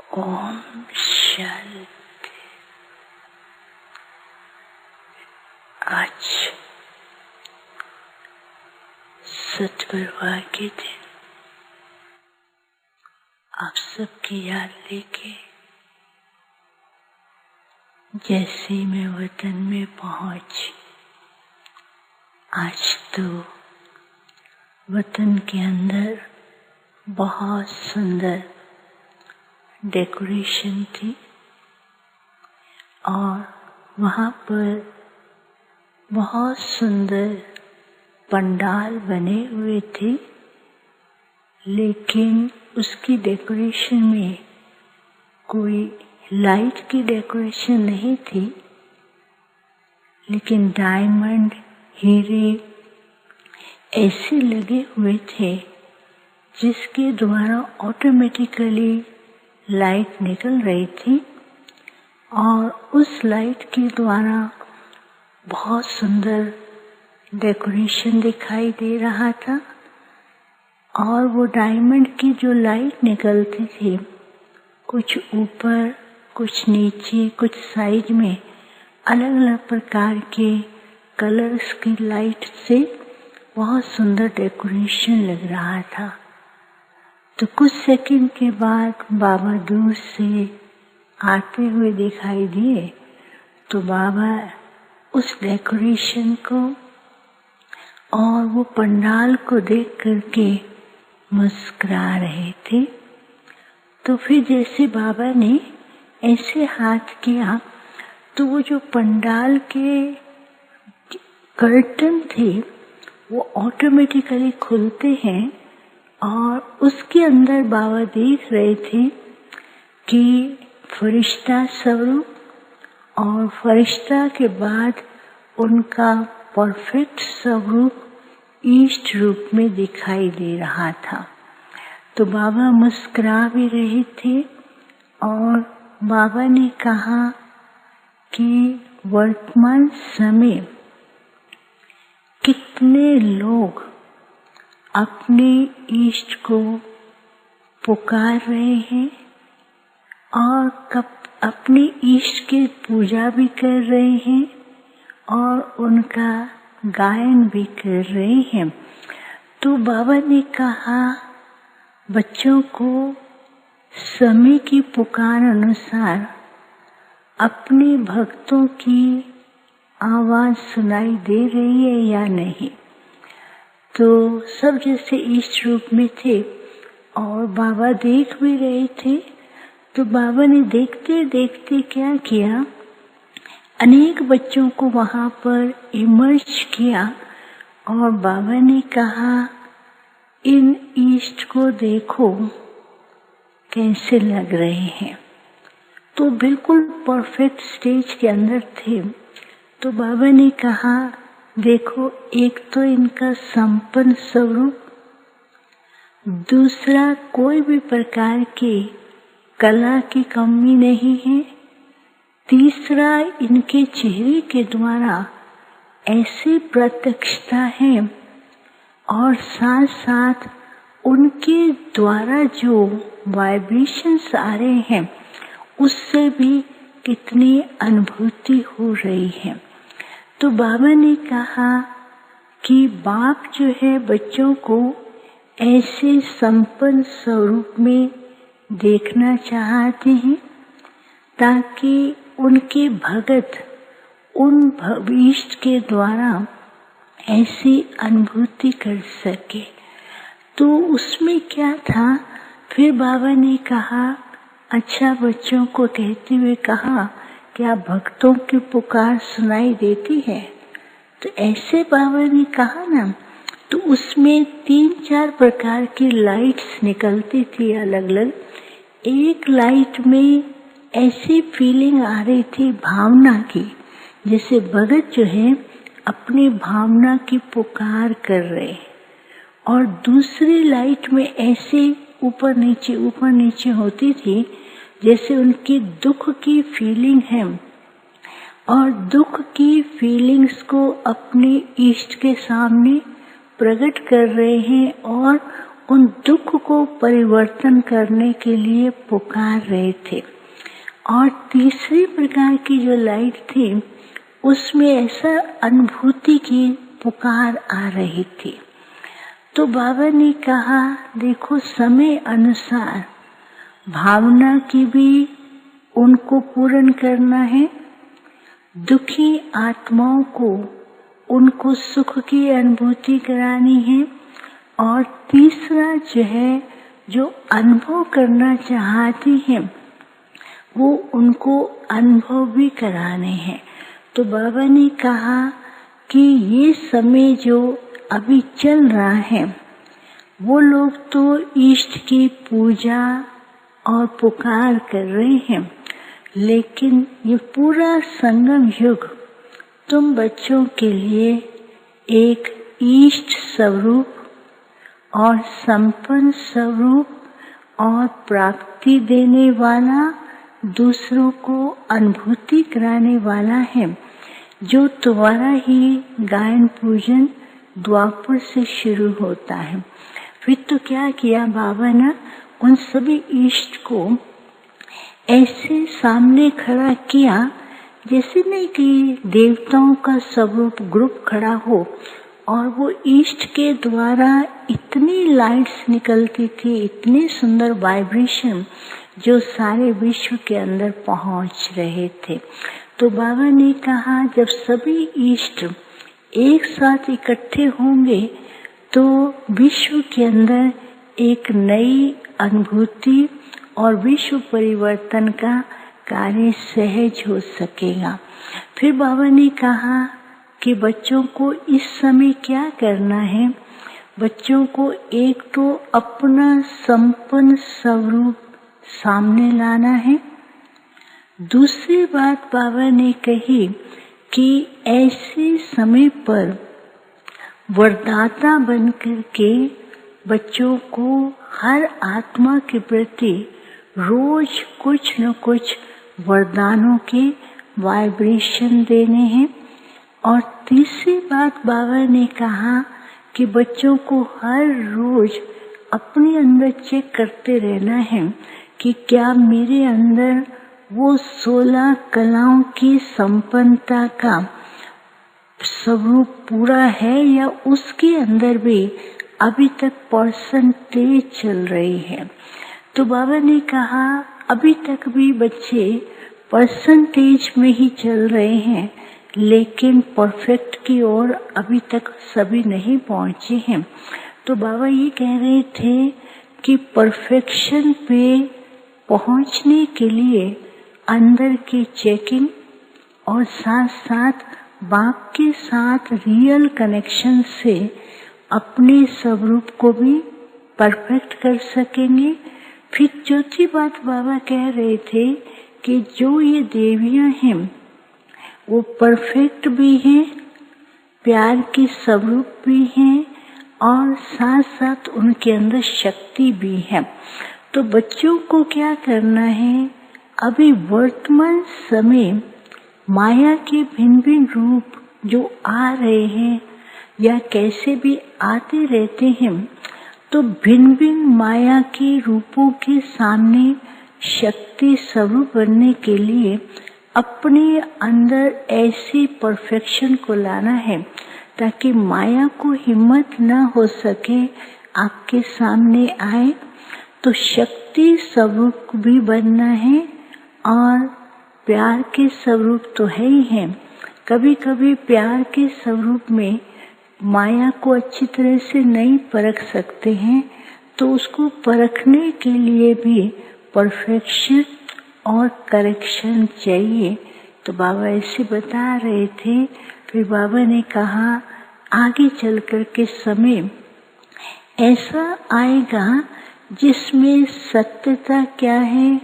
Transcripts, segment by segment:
ओम शांति। आज सतगुरुवार के दिन आप सबकी याद लेके जैसे मैं वतन में पहुंची, आज तो वतन के अंदर बहुत सुंदर डेकोरेशन थी और वहाँ पर बहुत सुंदर पंडाल बने हुए थे, लेकिन उसकी डेकोरेशन में कोई लाइट की डेकोरेशन नहीं थी, लेकिन डायमंड, हीरे ऐसे लगे हुए थे जिसके द्वारा ऑटोमेटिकली लाइट निकल रही थी और उस लाइट के द्वारा बहुत सुंदर डेकोरेशन दिखाई दे रहा था। और वो डायमंड की जो लाइट निकलती थी, कुछ ऊपर, कुछ नीचे, कुछ साइड में अलग अलग प्रकार के कलर्स की लाइट से बहुत सुंदर डेकोरेशन लग रहा था। तो कुछ सेकंड के बाद बाबा दूर से आते हुए दिखाई दिए, तो बाबा उस डेकोरेशन को और वो पंडाल को देख करके मुस्कुरा रहे थे। तो फिर जैसे बाबा ने ऐसे हाथ किया, तो वो जो पंडाल के कर्टन थे वो ऑटोमेटिकली खुलते हैं और उसके अंदर बाबा देख रहे थे कि फरिश्ता स्वरूप, और फरिश्ता के बाद उनका परफेक्ट स्वरूप ईष्ट रूप में दिखाई दे रहा था। तो बाबा मुस्कुरा भी रहे थे और बाबा ने कहा कि वर्तमान समय कितने लोग अपने इष्ट को पुकार रहे हैं और अपने इष्ट की पूजा भी कर रहे हैं और उनका गायन भी कर रहे हैं। तो बाबा ने कहा बच्चों को समय की पुकार अनुसार अपने भक्तों की आवाज सुनाई दे रही है या नहीं। तो सब जैसे इष्ट रूप में थे और बाबा देख भी रहे थे। तो बाबा ने देखते देखते क्या किया, अनेक बच्चों को वहाँ पर इमर्ज किया और बाबा ने कहा इन इष्ट को देखो कैसे लग रहे हैं। तो बिल्कुल परफेक्ट स्टेज के अंदर थे। तो बाबा ने कहा देखो, एक तो इनका संपन्न स्वरूप, दूसरा कोई भी प्रकार की कला की कमी नहीं है, तीसरा इनके चेहरे के द्वारा ऐसी प्रत्यक्षता है और साथ साथ उनके द्वारा जो वाइब्रेशंस आ रहे हैं उससे भी कितनी अनुभूति हो रही है। तो बाबा ने कहा कि बाप जो है बच्चों को ऐसे संपन्न स्वरूप में देखना चाहते हैं ताकि उनके भगत उन भविष्य के द्वारा ऐसी अनुभूति कर सके। तो उसमें क्या था, फिर बाबा ने कहा अच्छा, बच्चों को कहते हुए कहा क्या भक्तों की पुकार सुनाई देती है। तो ऐसे बाबा ने कहा ना, तो उसमें 3-4 प्रकार की लाइट्स निकलती थी अलग अलग। एक लाइट में ऐसी फीलिंग आ रही थी भावना की, जैसे भगत जो है अपनी भावना की पुकार कर रहे, और दूसरी लाइट में ऐसे ऊपर नीचे होती थी जैसे उनकी दुख की फीलिंग है और दुख की फीलिंग्स को अपने इष्ट के सामने प्रकट कर रहे हैं और उन दुख को परिवर्तन करने के लिए पुकार रहे थे। और तीसरी प्रकार की जो लाइट थी उसमें ऐसा अनुभूति की पुकार आ रही थी। तो बाबा ने कहा, देखो समय अनुसार भावना की भी उनको पूर्ण करना है, दुखी आत्माओं को उनको सुख की अनुभूति करानी है, और तीसरा जो है जो अनुभव करना चाहती हैं वो उनको अनुभव भी कराने हैं। तो बाबा ने कहा कि ये समय जो अभी चल रहा है वो लोग तो इष्ट की पूजा और पुकार कर रहे हैं, लेकिन ये पूरा संगम युग तुम बच्चों के लिए एक इष्ट स्वरूप और संपन्न स्वरूप और प्राप्ति देने वाला, दूसरों को अनुभूति कराने वाला है, जो तुम्हारा ही गायन पूजन द्वापर से शुरू होता है। फिर तो क्या किया बाबा ने, उन सभी इष्ट को ऐसे सामने खड़ा किया जैसे नहीं कि देवताओं का स्वरूप ग्रुप खड़ा हो, और वो इष्ट के द्वारा इतनी लाइट्स निकलती थी, इतने सुंदर वाइब्रेशन जो सारे विश्व के अंदर पहुंच रहे थे। तो बाबा ने कहा जब सभी इष्ट एक साथ इकट्ठे होंगे तो विश्व के अंदर एक नई अनुभूति और विश्व परिवर्तन का कार्य सहज हो सकेगा। फिर बाबा ने कहा कि बच्चों को इस समय क्या करना है, बच्चों को एक तो अपना संपन्न स्वरूप सामने लाना है। दूसरी बात बाबा ने कही कि ऐसे समय पर वरदाता बनकर के बच्चों को हर आत्मा के प्रति रोज कुछ न कुछ वरदानों के वाइब्रेशन देने हैं। और तीसरी बात बाबा ने कहा कि बच्चों को हर रोज अपने अंदर चेक करते रहना है कि क्या मेरे अंदर वो 16 कलाओं की संपन्नता का स्वरूप पूरा है या उसके अंदर भी अभी तक परसेंटेज चल रही है। तो बाबा ने कहा अभी तक भी बच्चे परसेंटेज में ही चल रहे हैं, लेकिन परफेक्ट की ओर अभी तक सभी नहीं पहुंचे हैं। तो बाबा ये कह रहे थे कि परफेक्शन पे पहुंचने के लिए अंदर की चेकिंग और साथ साथ बाप के साथ रियल कनेक्शन से अपने स्वरूप को भी परफेक्ट कर सकेंगे। फिर चौथी बात बाबा कह रहे थे कि जो ये देवियां हैं वो परफेक्ट भी हैं, प्यार की स्वरूप भी हैं और साथ साथ उनके अंदर शक्ति भी है। तो बच्चों को क्या करना है, अभी वर्तमान समय माया के भिन्न भिन्न रूप जो आ रहे हैं या कैसे भी आते रहते हैं, तो भिन्न भिन्न माया के रूपों के सामने शक्ति स्वरूप बनने के लिए अपने अंदर ऐसी परफेक्शन को लाना है ताकि माया को हिम्मत न हो सके आपके सामने आए। तो शक्ति स्वरूप भी बनना है और प्यार के स्वरूप तो है ही है। कभी कभी प्यार के स्वरूप में माया को अच्छी तरह से नहीं परख सकते हैं, तो उसको परखने के लिए भी परफेक्शन और करेक्शन चाहिए। तो बाबा ऐसे बता रहे थे। फिर बाबा ने कहा आगे चल कर के समय ऐसा आएगा जिसमें सत्यता क्या है,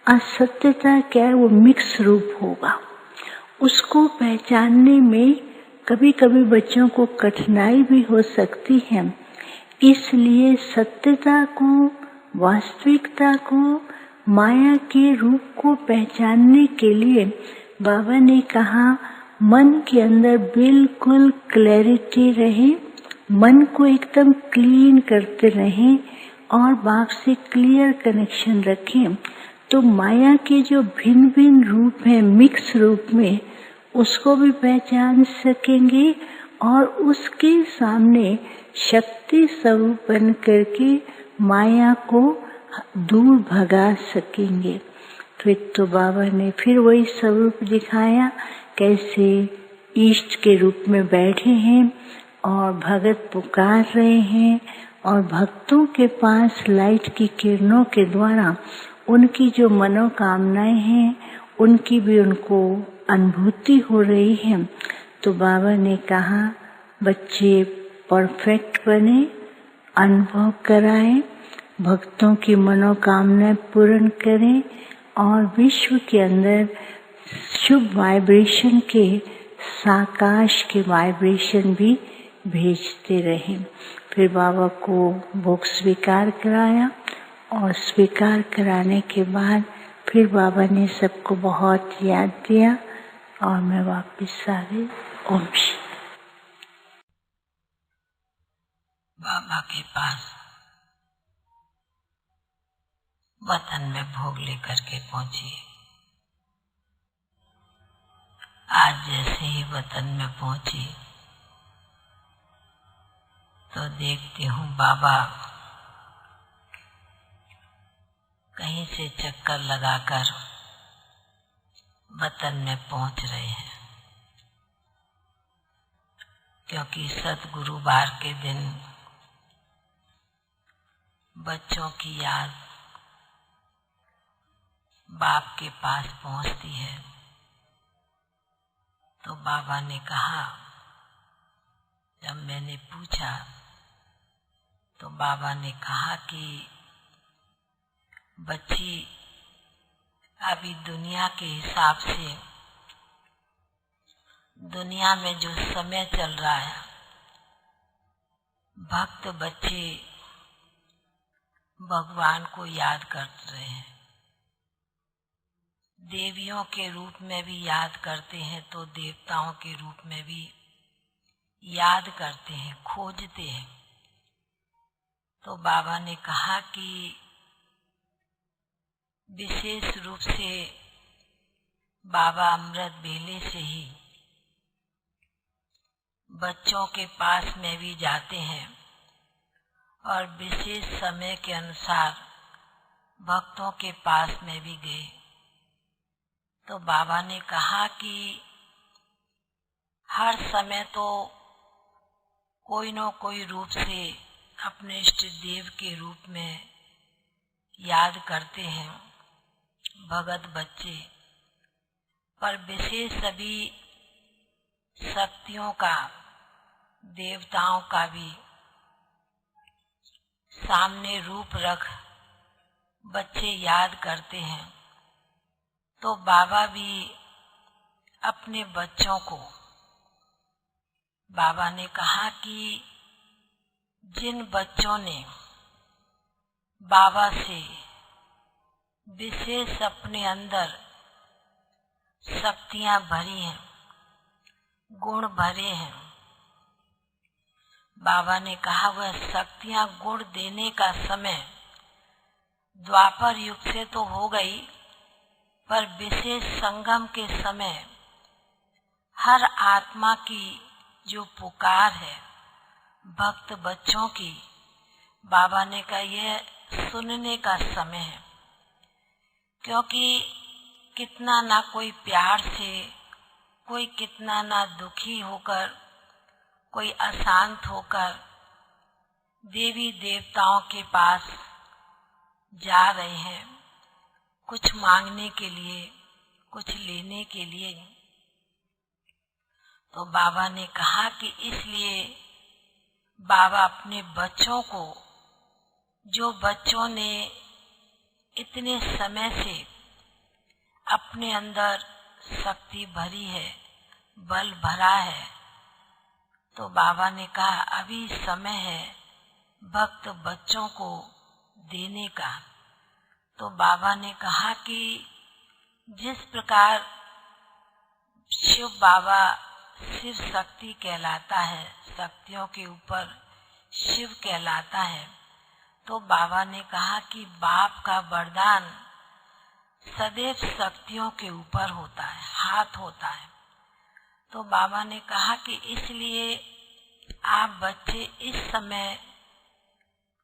असत्यता क्या है, वो मिक्स रूप होगा। उसको पहचानने में कभी कभी बच्चों को कठिनाई भी हो सकती है, इसलिए सत्यता को, वास्तविकता को, माया के रूप को पहचानने के लिए बाबा ने कहा मन के अंदर बिल्कुल क्लैरिटी रहे, मन को एकदम क्लीन करते रहें और बाप से क्लियर कनेक्शन रखें, तो माया के जो भिन्न भिन्न रूप हैं, मिक्स रूप में, उसको भी पहचान सकेंगे और उसके सामने शक्ति स्वरूप बन करके माया को दूर भगा सकेंगे। तो बाबा ने फिर वही स्वरूप दिखाया, कैसे ईष्ट के रूप में बैठे हैं और भगत पुकार रहे हैं और भक्तों के पास लाइट की किरणों के द्वारा उनकी जो मनोकामनाएं हैं उनकी भी उनको अनुभूति हो रही है। तो बाबा ने कहा बच्चे परफेक्ट बने, अनुभव कराएं, भक्तों की मनोकामनाएं पूर्ण करें और विश्व के अंदर शुभ वाइब्रेशन के, साकाश के वाइब्रेशन भी भेजते रहें। फिर बाबा को भोग स्वीकार कराया और स्वीकार कराने के बाद फिर बाबा ने सबको बहुत याद दिया और मैं वापस आ गई। ओम शांति। बाबा के पास वतन में भोग लेकर के पहुंची। आज जैसे ही वतन में पहुंची तो देखती हूँ बाबा कहीं से चक्कर लगाकर वतन में पहुंच रहे हैं, क्योंकि सतगुरुवार के दिन बच्चों की याद बाप के पास पहुंचती है। तो बाबा ने कहा, जब मैंने पूछा तो बाबा ने कहा कि बच्ची अभी दुनिया के हिसाब से, दुनिया में जो समय चल रहा है, भक्त बच्चे भगवान को याद कर रहे हैं, देवियों के रूप में भी याद करते हैं तो देवताओं के रूप में भी याद करते हैं, खोजते हैं। तो बाबा ने कहा कि विशेष रूप से बाबा अमृत वेले से ही बच्चों के पास में भी जाते हैं और विशेष समय के अनुसार भक्तों के पास में भी गए। तो बाबा ने कहा कि हर समय तो कोई न कोई रूप से अपने इष्ट देव के रूप में याद करते हैं भगत बच्चे, पर विशेष सभी शक्तियों का, देवताओं का भी सामने रूप रख बच्चे याद करते हैं। तो बाबा भी अपने बच्चों को, बाबा ने कहा कि जिन बच्चों ने बाबा से विशेष अपने अंदर शक्तियां भरी हैं, गुण भरे हैं, बाबा ने कहा वह शक्तियां गुण देने का समय द्वापर युग से तो हो गई, पर विशेष संगम के समय हर आत्मा की जो पुकार है भक्त बच्चों की, बाबा ने कहा यह सुनने का समय है। क्योंकि कितना ना कोई प्यार से, कोई कितना ना दुखी होकर, कोई अशांत होकर देवी देवताओं के पास जा रहे हैं, कुछ मांगने के लिए, कुछ लेने के लिए। तो बाबा ने कहा कि इसलिए बाबा अपने बच्चों को, जो बच्चों ने इतने समय से अपने अंदर शक्ति भरी है, बल भरा है, तो बाबा ने कहा अभी समय है भक्त बच्चों को देने का। तो बाबा ने कहा कि जिस प्रकार शिव बाबा शिव शक्ति कहलाता है, शक्तियों के ऊपर शिव कहलाता है। तो बाबा ने कहा कि बाप का वरदान सदैव शक्तियों के ऊपर होता है, हाथ होता है। तो बाबा ने कहा कि इसलिए आप बच्चे इस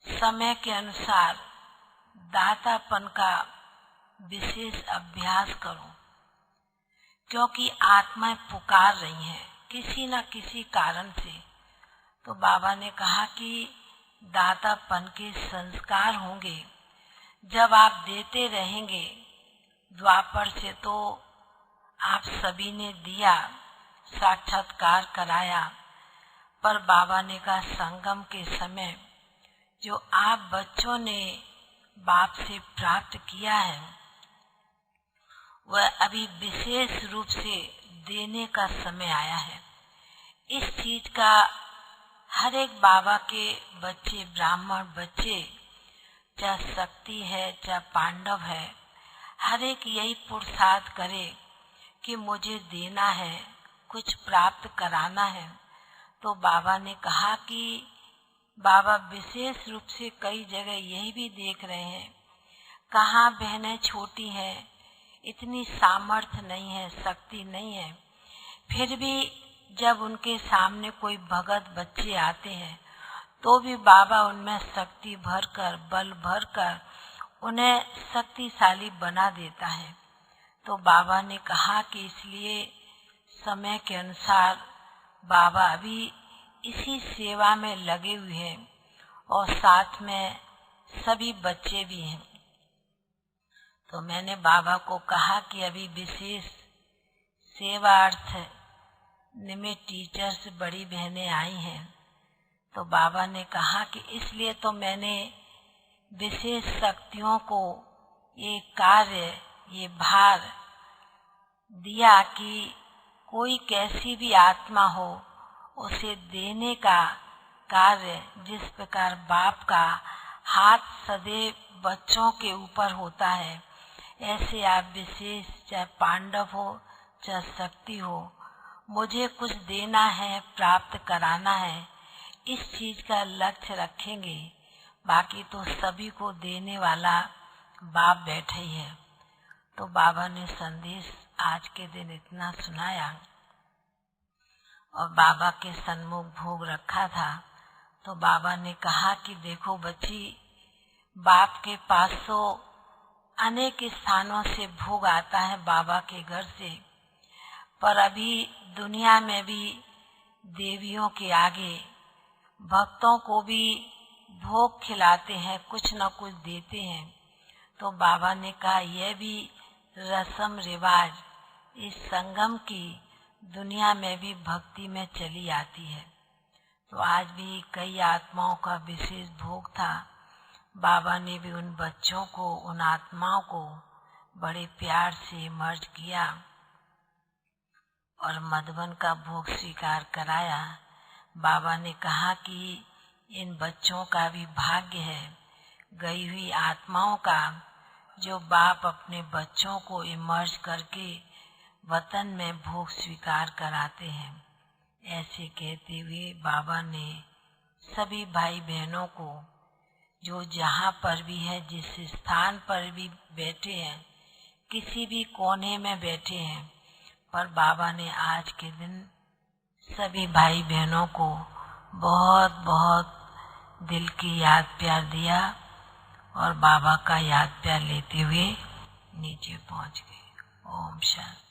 समय के अनुसार दातापन का विशेष अभ्यास करो, क्योंकि आत्माएं पुकार रही हैं किसी न किसी कारण से। तो बाबा ने कहा कि दातापन के संस्कार होंगे जब आप देते रहेंगे। द्वापर से तो आप सभी ने दिया, साक्षात्कार कराया, पर बाबा ने कहा संगम के समय जो आप बच्चों ने बाप से प्राप्त किया है वह अभी विशेष रूप से देने का समय आया है। इस चीज का हर एक बाबा के बच्चे, ब्राह्मण बच्चे, चाहे शक्ति है चाहे पांडव है, हर एक यही पुरुषार्थ करे कि मुझे देना है, कुछ प्राप्त कराना है। तो बाबा ने कहा कि बाबा विशेष रूप से कई जगह यही भी देख रहे हैं, कहाँ बहनें छोटी हैं, इतनी सामर्थ्य नहीं है, शक्ति नहीं है, फिर भी जब उनके सामने कोई भगत बच्चे आते हैं तो भी बाबा उनमें शक्ति भरकर, बल भरकर उन्हें शक्तिशाली बना देता है। तो बाबा ने कहा कि इसलिए समय के अनुसार बाबा अभी इसी सेवा में लगे हुए हैं और साथ में सभी बच्चे भी हैं। तो मैंने बाबा को कहा कि अभी विशेष सेवार्थ निमित्त टीचर से बड़ी बहनें आई हैं। तो बाबा ने कहा कि इसलिए तो मैंने विशेष शक्तियों को ये कार्य, ये भार दिया कि कोई कैसी भी आत्मा हो उसे देने का कार्य, जिस प्रकार बाप का हाथ सदैव बच्चों के ऊपर होता है, ऐसे आप विशेष, चाहे पांडव हो चाहे शक्ति हो, मुझे कुछ देना है, प्राप्त कराना है, इस चीज का लक्ष्य रखेंगे। बाकी तो सभी को देने वाला बाप बैठे ही है। तो बाबा ने संदेश आज के दिन इतना सुनाया और बाबा के सन्मुख भोग रखा था। तो बाबा ने कहा कि देखो बच्ची, बाप के पास तो अनेक स्थानों से भोग आता है बाबा के घर से, पर अभी दुनिया में भी देवियों के आगे भक्तों को भी भोग खिलाते हैं, कुछ न कुछ देते हैं। तो बाबा ने कहा यह भी रस्म रिवाज इस संगम की दुनिया में भी भक्ति में चली आती है। तो आज भी कई आत्माओं का विशेष भोग था। बाबा ने भी उन बच्चों को, उन आत्माओं को बड़े प्यार से मर्ज किया और मधुबन का भोग स्वीकार कराया। बाबा ने कहा कि इन बच्चों का भी भाग्य है, गई हुई आत्माओं का, जो बाप अपने बच्चों को इमर्ज करके वतन में भोग स्वीकार कराते हैं। ऐसे कहते हुए बाबा ने सभी भाई बहनों को, जो जहाँ पर भी है, जिस स्थान पर भी बैठे हैं, किसी भी कोने में बैठे हैं, पर बाबा ने आज के दिन सभी भाई बहनों को बहुत बहुत दिल की याद प्यार दिया और बाबा का याद प्यार लेते हुए नीचे पहुंच गए। ओम शांति।